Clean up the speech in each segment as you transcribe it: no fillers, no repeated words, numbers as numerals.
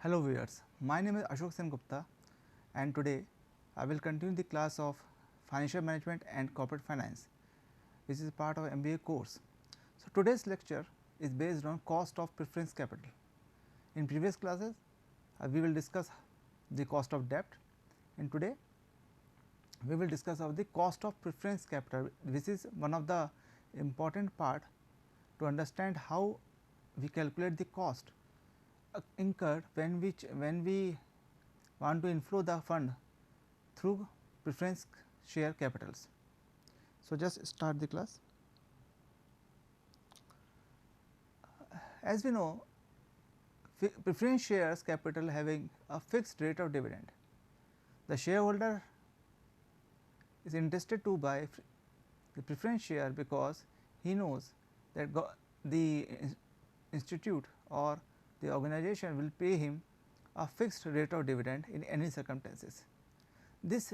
Hello viewers, my name is Ashok Sen Gupta and today I will continue the class of Financial Management and Corporate Finance, which is part of MBA course. So, today's lecture is based on cost of preference capital. In previous classes, we will discuss the cost of debt, and today we will discuss of the cost of preference capital. This is one of the important part to understand how we calculate the cost incurred when we want to inflow the fund through preference share capitals. So, just start the class. As we know, preference shares capital having a fixed rate of dividend. The shareholder is interested to buy the preference share because he knows that the institute or the organization will pay him a fixed rate of dividend in any circumstances. This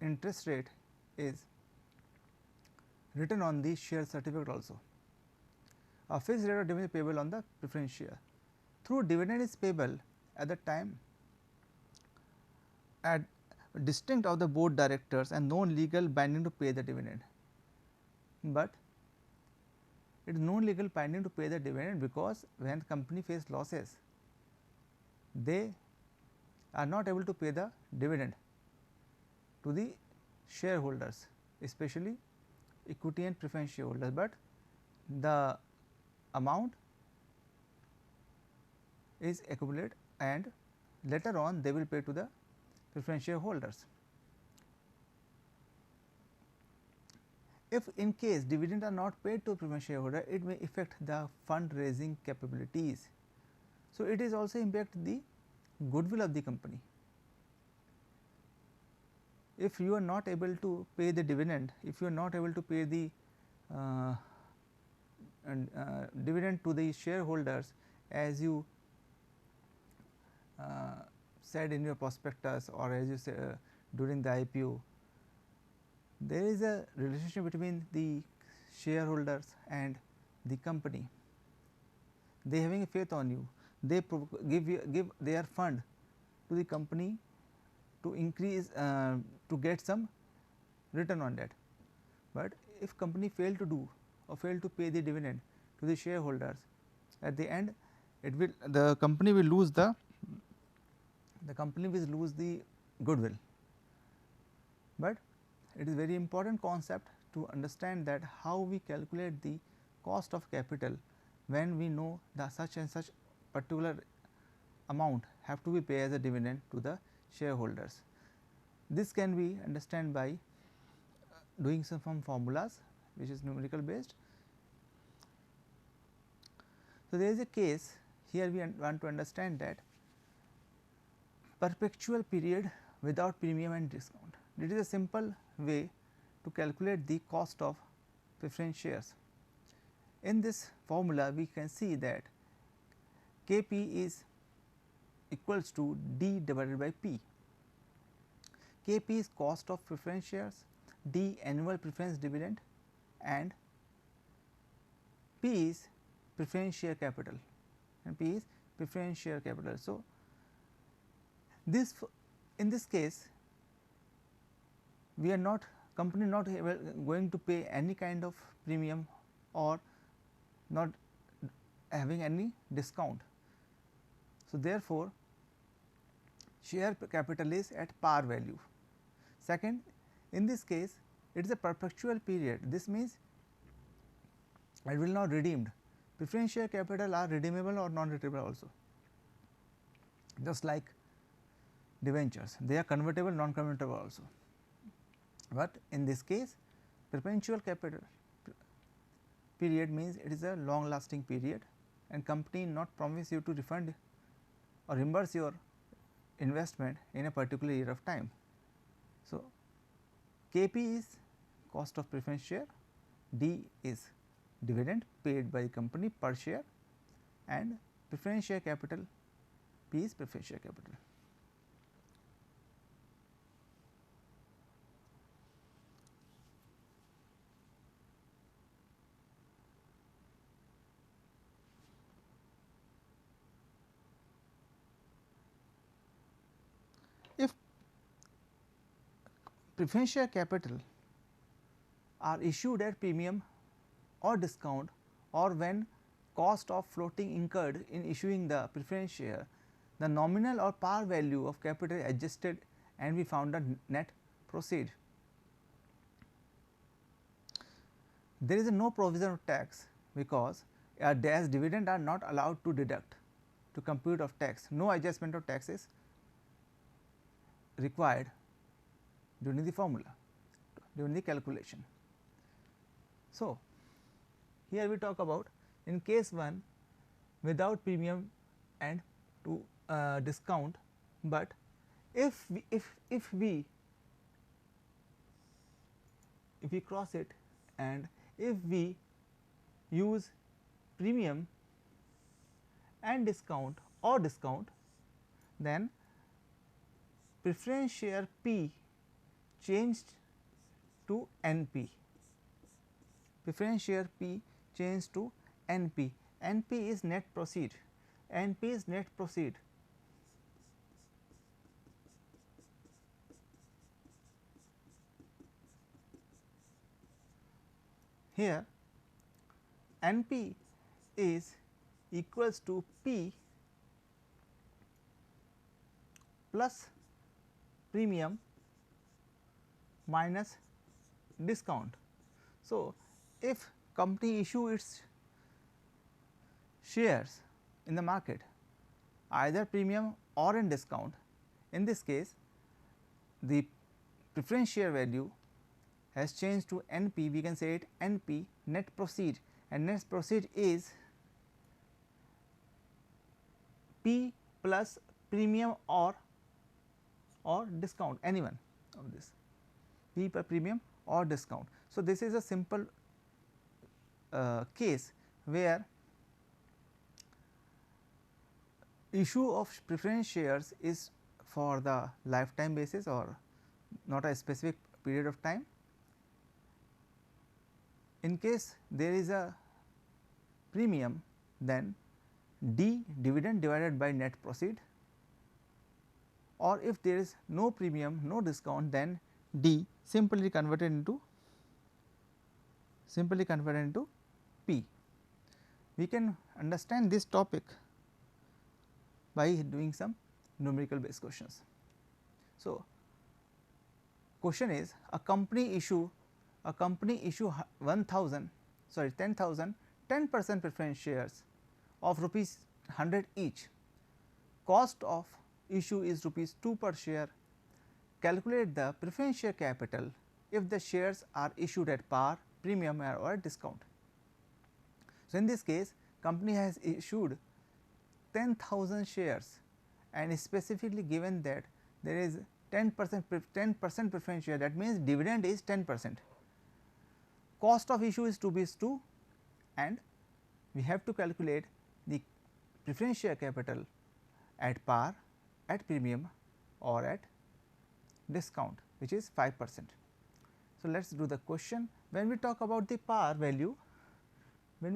interest rate is written on the share certificate also. A fixed rate of dividend is payable on the preference share. Through dividend is payable at the time at distinct of the board directors and no legal binding to pay the dividend, but it is no legal binding to pay the dividend because when the company face losses, they are not able to pay the dividend to the shareholders, especially equity and preference shareholders, but the amount is accumulated and later on they will pay to the preference shareholders. If in case dividend are not paid to preference shareholder, it may affect the fundraising capabilities. So, it is also impact the goodwill of the company. If you are not able to pay the dividend, if you are not able to pay the dividend to the shareholders as you said in your prospectus or as you say during the IPO, there is a relationship between the shareholders and the company. They having a faith on you, they give their fund to the company to increase to get some return on that. But if company fail to do or fail to pay the dividend to the shareholders, at the end the company will lose the goodwill. But it is very important concept to understand that how we calculate the cost of capital when we know the such and such particular amount have to be paid as a dividend to the shareholders. This can be understand by doing some formulas which is numerical based. So, there is a case here we want to understand that perpetual period without premium and discount. It is a simple way to calculate the cost of preference shares. In this formula we can see that Kp is equals to D divided by P. Kp is cost of preference shares, D annual preference dividend and P is preference share capital and P is preference share capital. So, this in this case we are not company not going to pay any kind of premium or not having any discount. So, therefore, share capital is at par value. Second, in this case it is a perpetual period, this means it will not redeemed. Preference share capital are redeemable or non redeemable also, just like debentures, they are convertible, non convertible also. But in this case perpetual capital period means it is a long lasting period and company not promise you to refund or reimburse your investment in a particular year of time. So, Kp is cost of preference share, D is dividend paid by the company per share and preference share capital P is preference share capital. preference share capital are issued at premium or discount, or when cost of floating incurred in issuing the preference share, the nominal or par value of capital adjusted and we found the net proceed. There is no provision of tax because as dividend are not allowed to deduct to compute of tax, no adjustment of tax is required during the formula, during the calculation. So, here we talk about in case 1 without premium and to discount, but if we cross it and if we use premium and discount or discount, then preference share P changed to NP, preference share P changed to NP, NP is net proceed, NP is net proceed. Here NP is equals to P plus premium minus discount. So, if company issue its shares in the market either premium or in discount, in this case the preference share value has changed to NP, we can say it NP net proceed, and net proceed is P plus premium or discount, any one of this, P per premium or discount. So, this is a simple case where issue of preference shares is for the lifetime basis or not a specific period of time. In case there is a premium, then D dividend divided by net proceed, or if there is no premium, no discount, then D simply converted into P. We can understand this topic by doing some numerical based questions. So, question is a company issue 10,000 10% preference shares of rupees 100 each. Cost of issue is rupees 2 per share. Calculate the preference share capital if the shares are issued at par, premium or at discount. So, in this case company has issued 10,000 shares and specifically given that there is 10% preference share, that means dividend is 10%. Cost of issue is rupees 2 and we have to calculate the preference share capital at par, at premium or at discount, which is 5%. So, let us do the question. When we talk about the par value, we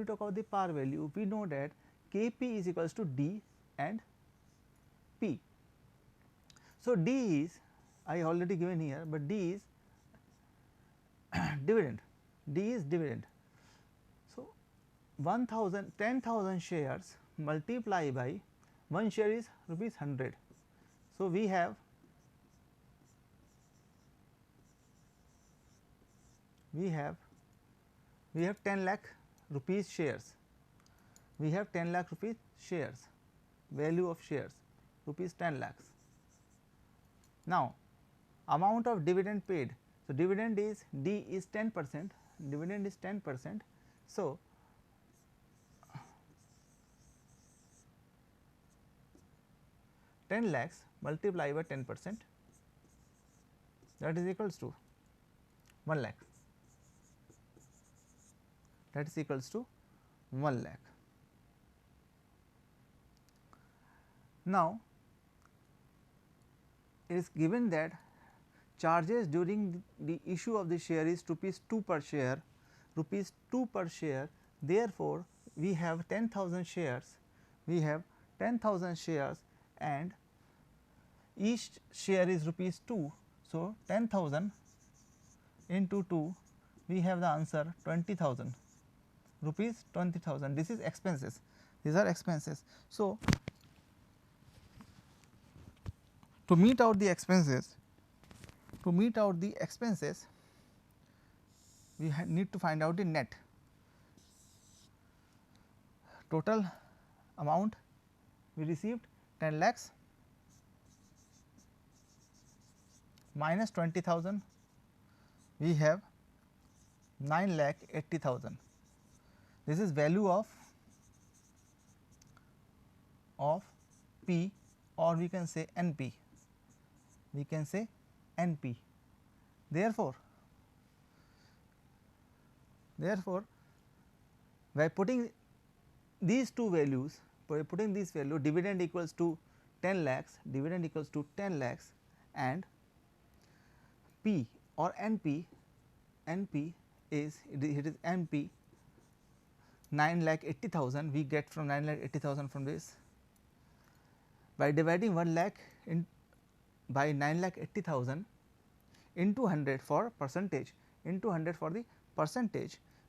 know that Kp is equals to D and P. So, D is I already given here, but D is dividend, D is dividend. So, 10,000 shares multiply by 1 share is rupees 100. So, we have 10 lakh rupees shares, we have 10 lakh rupees shares, value of shares rupees 10 lakhs. Now, amount of dividend paid. So, dividend is D is 10%, dividend is 10%. So, ten lakhs multiplied by 10%, that is equals to 1 lakh, that is equals to 1 lakh. Now, it is given that charges during the issue of the share is rupees 2 per share, rupees 2 per share. Therefore, we have 10,000 shares, and each share is rupees 2. So, 10,000 into 2, we have the answer 20,000 rupees 20,000. This is expenses, these are expenses. So, to meet out the expenses, we need to find out the net total amount. We received 10 lakhs minus 20,000, we have 9,80,000. This is value of P, or we can say NP, Therefore, by putting these two values, dividend equals to 10 lakhs, and P or NP is NP 9,80,000, we get from 9,80,000 from this. By dividing 1 lakh by 9,80,000 into 100 for percentage,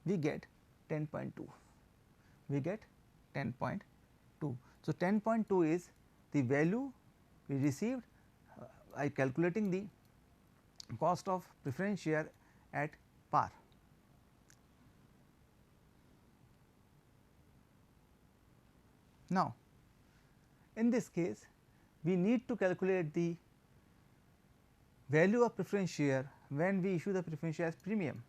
we get 10.2. So, 10.2 is the value we received by calculating the cost of preference share at par. Now, in this case, we need to calculate the value of preference share when we issue the preference share as premium.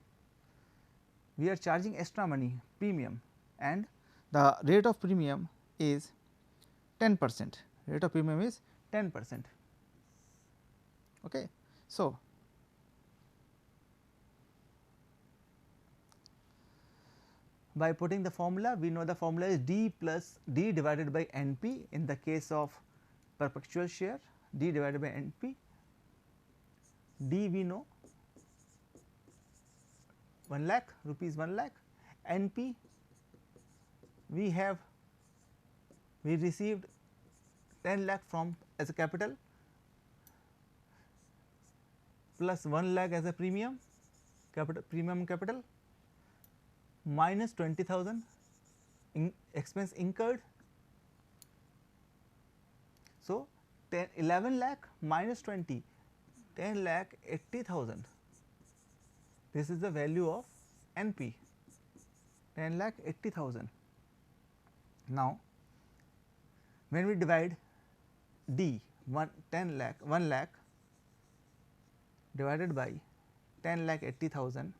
We are charging extra money, premium, and the rate of premium is 10%. Okay. So, by putting the formula, we know the formula is D plus D divided by NP in the case of perpetual share, D divided by NP. D we know 1 lakh, rupees 1 lakh, NP we received 10 lakh from as a capital plus 1 lakh as a premium capital minus 20,000 expense incurred. So, 11 lakh minus 20, 10,80,000. This is the value of NP, 10,80,000. Now, when we divide D 1 lakh divided by 10,80,000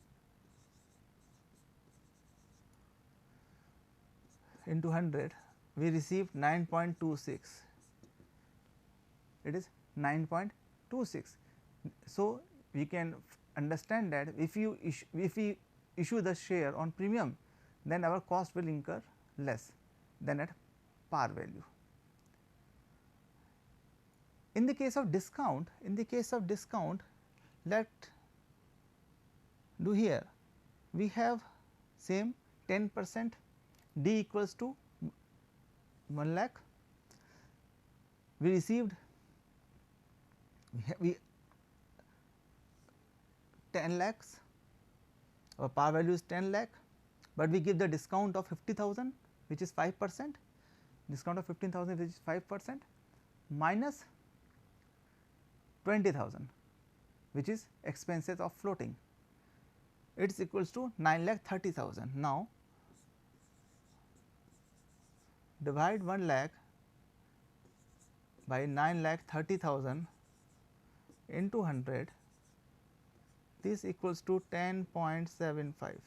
into 100, we receive 9.26. It is 9.26. So, we can understand that if we issue the share on premium, then our cost will incur less than at par value. In the case of discount, let do here we have same 10%, D equals to 1 lakh. We received 10 lakhs, our par value is 10 lakh, but we give the discount of 50,000 which is 5%, discount of 15,000 which is 5% minus 20,000 which is expenses of floating, it is equals to 9,30,000. Now, divide 1 lakh by 9,30,000 into 100, this equals to 10.75.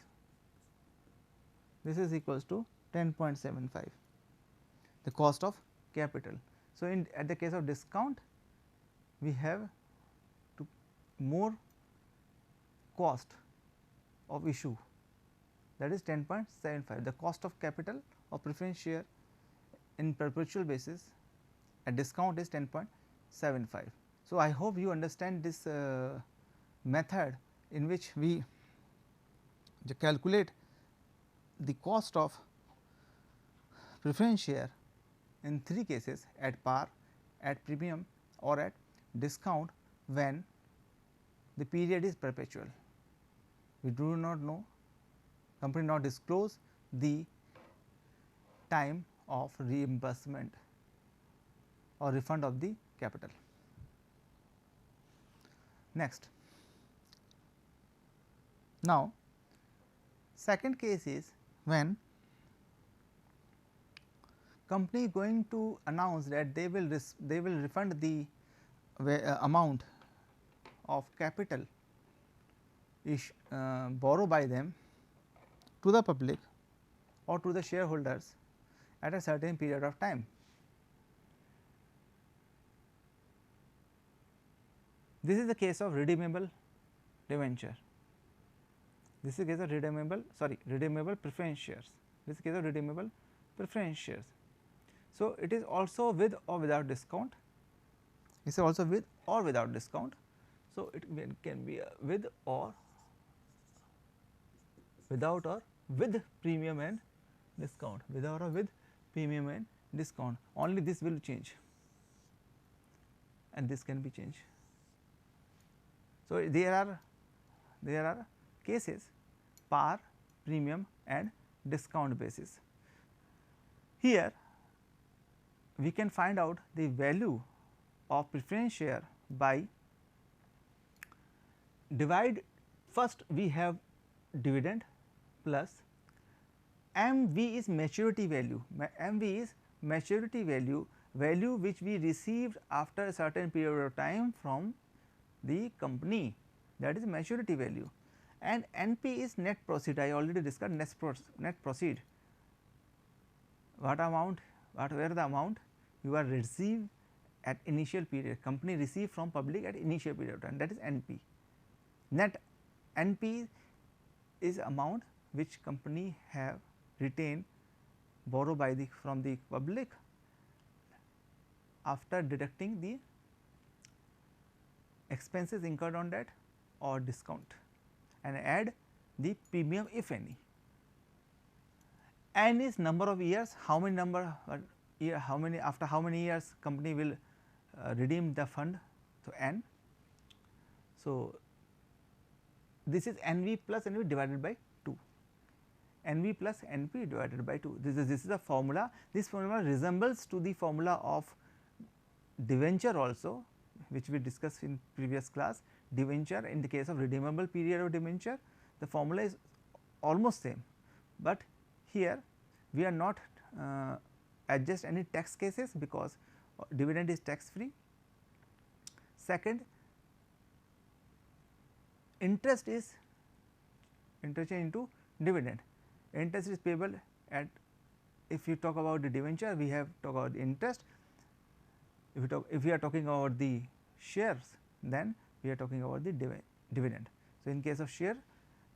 This is equals to 10.75, the cost of capital. So, at the case of discount, we have to more cost of issue, that is 10.75. The cost of capital of preference share in perpetual basis at discount is 10.75. So, I hope you understand this method in which we calculate the cost of preference share in 3 cases: at par, at premium, or at discount when the period is perpetual. we do not know, company not disclose the time of reimbursement or refund of the capital. Next, now second case is when company going to announce that they will refund the amount of capital borrowed by them to the public or to the shareholders at a certain period of time. This is the case of redeemable debenture. This is the case of redeemable preference shares. This is the case of redeemable preference shares. So, it is also with or without discount. It is also with or without discount. So, it can be with or without or with premium and discount, without or with premium and discount. Only this will change and this can be changed. So, there are cases par, premium and discount basis. Here we can find out the value of preference share by divide, first we have dividend plus MV is maturity value, MV is maturity value, value which we received after a certain period of time from the company, that is maturity value, and NP is net proceed. I already discussed net proceed, what amount, whatever the amount you are received at initial period, company received from public at initial period of time, that is NP. Net NP is amount which company have retained borrowed by the from the public after deducting the expenses incurred on that or discount and add the premium if any. N is number of years, how many after how many years company will redeem the fund. So, N. So, this is NV plus NV divided by 2, NV plus NP divided by 2. This is a formula. This formula resembles to the formula of debenture also, which we discussed in previous class. Debenture, in the case of redeemable period of debenture, the formula is almost same, but here we are not adjust any tax cases because dividend is tax free. Second, interest is interchange into dividend. Interest is payable at, if you talk about the debenture, we have talk about the interest. If we are talking about the shares, then we are talking about the dividend. So, in case of share,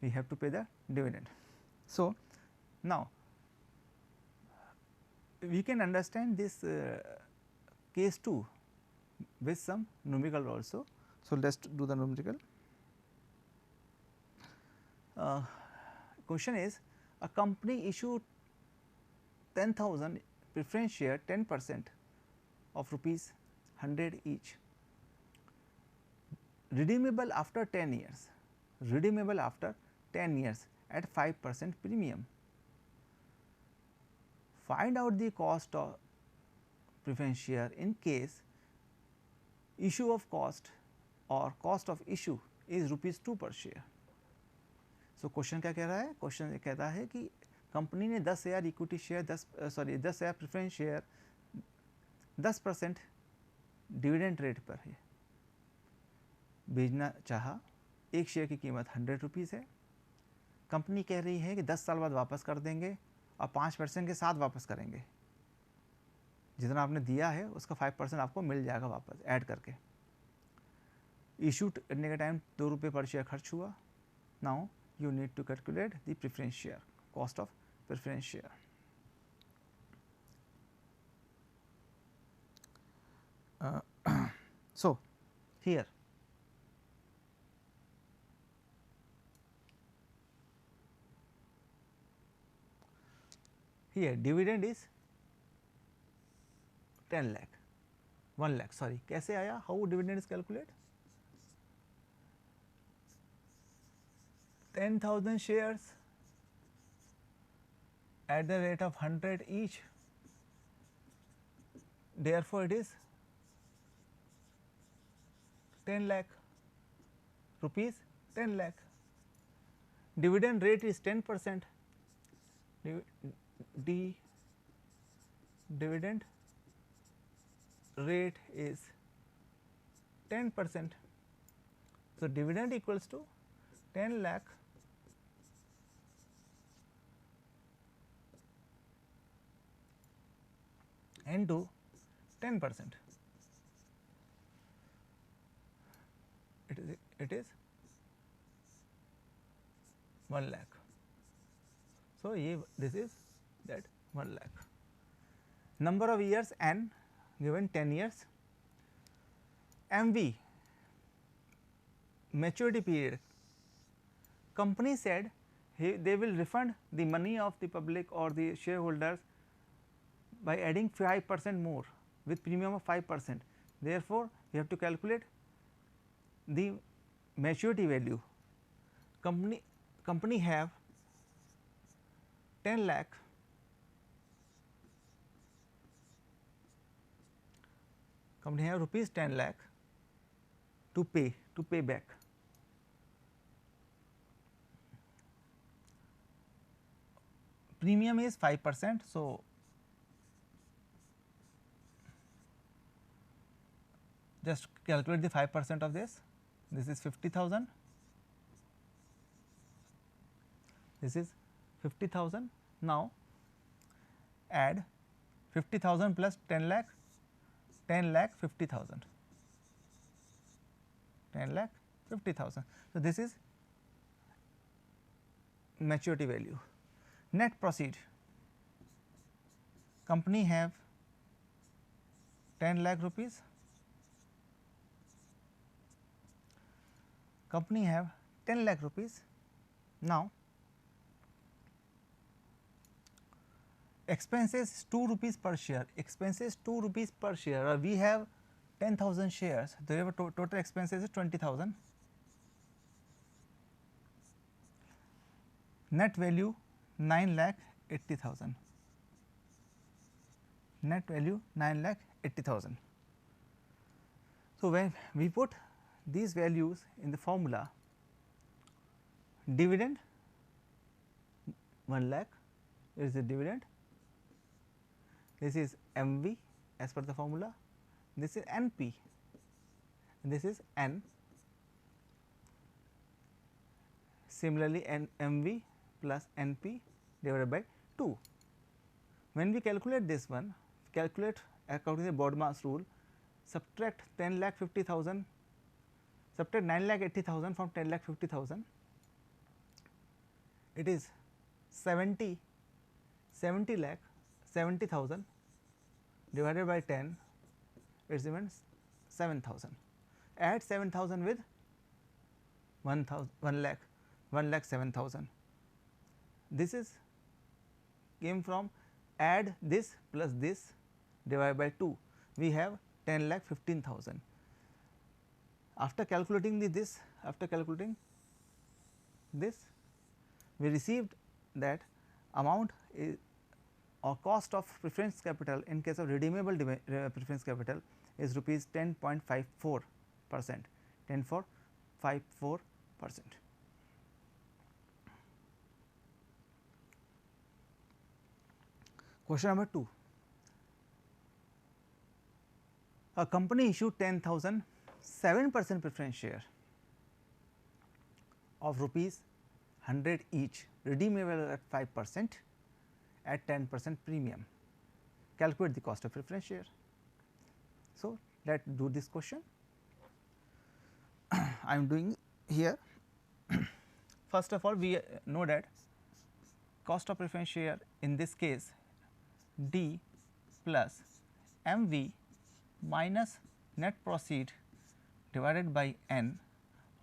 we have to pay the dividend. So, now we can understand this case 2 with some numerical also. So, let us do the numerical. Question is, a company issued 10,000 preference share, 10% of rupees 100 each, redeemable after 10 years, redeemable after 10 years at 5% premium. Find out the cost of preference share in case issue of cost or cost of issue is rupees 2 per share. So, question क्या कह रहा है? Question कहता है कि company ने 10,000 equity share 10,000 preference share 10% dividend rate पर है बेचना चाहा, एक शेयर की कीमत 100 रुपीज़ है। कंपनी कह रही है कि 10 साल बाद वापस कर देंगे और 5% के साथ वापस करेंगे, जितना आपने दिया है उसका 5% आपको मिल जाएगा वापस ऐड करके। इशू करने का टाइम 2 रुपये पर शेयर खर्च हुआ। Now you need to calculate the preference share, cost of preference share. So, here dividend is 10 lakh 1 lakh sorry, कैसे आया? How dividend is calculated? 10,000 shares at the rate of 100 each, therefore it is 10 lakh rupees, 10 lakh. Dividend rate is 10%, dividend rate is 10%. So, dividend equals to 10 lakh into 10%. It is 1 lakh. So, this is that 1 lakh. Number of years n given 10 years. MV, maturity period. Company said they will refund the money of the public or the shareholders by adding 5% more with premium of 5%. Therefore, you have to calculate the maturity value. Company have 10 lakh company have rupees 10 lakh to pay back. Premium is 5%. So, just calculate the 5% of this. This is 50,000. This is 50,000. Now, add 50,000 plus 10 lakh, 10 lakh 50,000, 10 lakh 50,000. So, this is maturity value. Net proceed, company have 10 lakh rupees, company have 10 lakh rupees. Now, expenses 2 rupees per share, expenses 2 rupees per share, we have 10,000 shares, therefore total expenses is 20,000. Net value 9 lakh 80,000, net value 9 lakh 80,000. So, when we put these values in the formula, dividend 1 lakh is the dividend, this is MV as per the formula, this is NP, this is N. Similarly, MV plus NP divided by 2. When we calculate this one, calculate according to the BODMAS rule, subtract 10 lakh 50,000, subtract 9 lakh 80,000 from 10 lakh 50,000, it is 70 lakh 70,000 divided by 10, it is even 7,000. Add 7,000 with 1 lakh 7,000. This is came from add this plus this divided by 2, we have 10 lakh 15,000. After calculating this, we received that amount is or cost of preference capital in case of redeemable preference capital is rupees 10.54%, 10.54%. Question number 2. A company issued 10,000 7% preference share of rupees 100 each, redeemable at 5% at 10% premium. Calculate the cost of preference share. So, let us do this question. I am doing here. First of all, we know that cost of preference share in this case D plus MV minus net proceed divided by N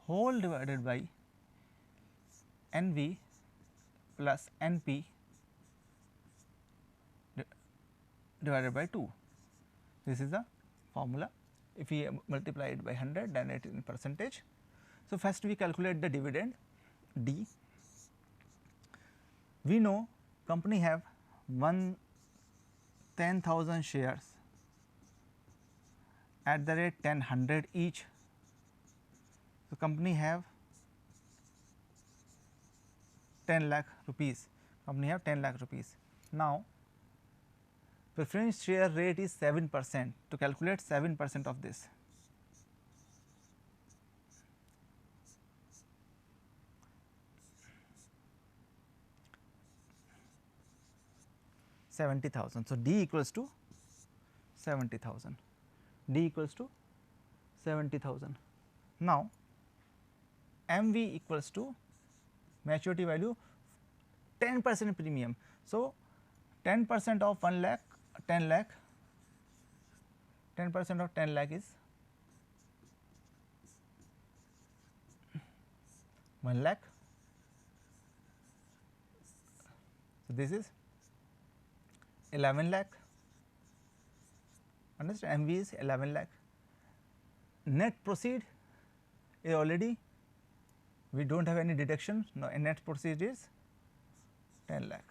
whole divided by NV plus NP divided by 2. This is the formula. If we multiply it by 100, then it is in percentage. So, first we calculate the dividend D. we know company have 10,000 shares at the rate 10 each. So, company have 10 lakh rupees, company have 10 lakh rupees. Now, preference share rate is 7%. To calculate 7% of this, $70,000. So, D equals to 70,000, D equals to 70,000. Now, MV equals to maturity value 10% premium. So, 10% of 1 lakh 10 lakh, 10% of 10 lakh is 1 lakh. So, this is 11 lakh, understand, MV is 11 lakh. Net proceed is already, we do not have any deduction, no, net proceed is 10 lakh.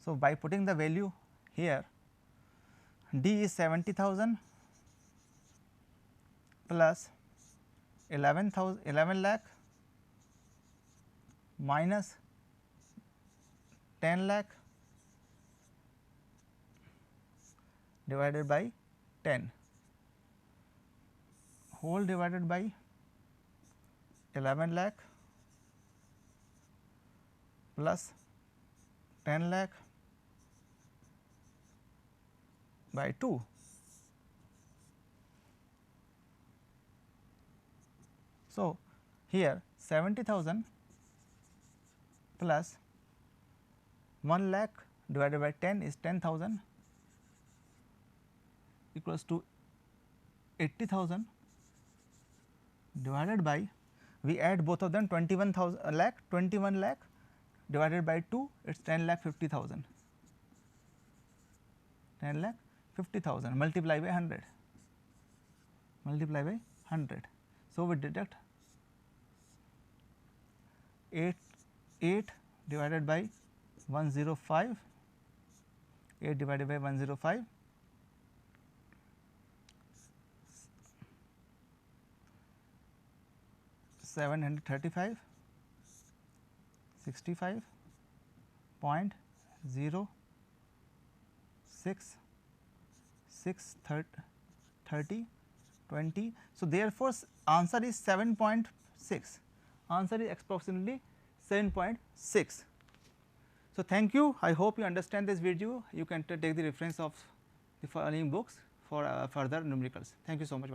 So, by putting the value here, D is 70,000 plus 11 lakh minus 10 lakh divided by 10 whole divided by 11 lakh plus 10 lakh by 2. So, here 70,000 plus 1 lakh divided by 10 is 10,000 equals to 80,000 divided by, we add both of them, 21 lakh divided by 2, it is 10 lakh 50,000, 10 lakh 50,000 multiply by 100, multiply by 100. So, we deduct 8 divided by 105, 8 divided by 105, 735, 65.0630 20. So, therefore, answer is 7.6, answer is approximately 7.6. So, thank you. I hope you understand this video. You can take the reference of the following books for further numericals. Thank you so much.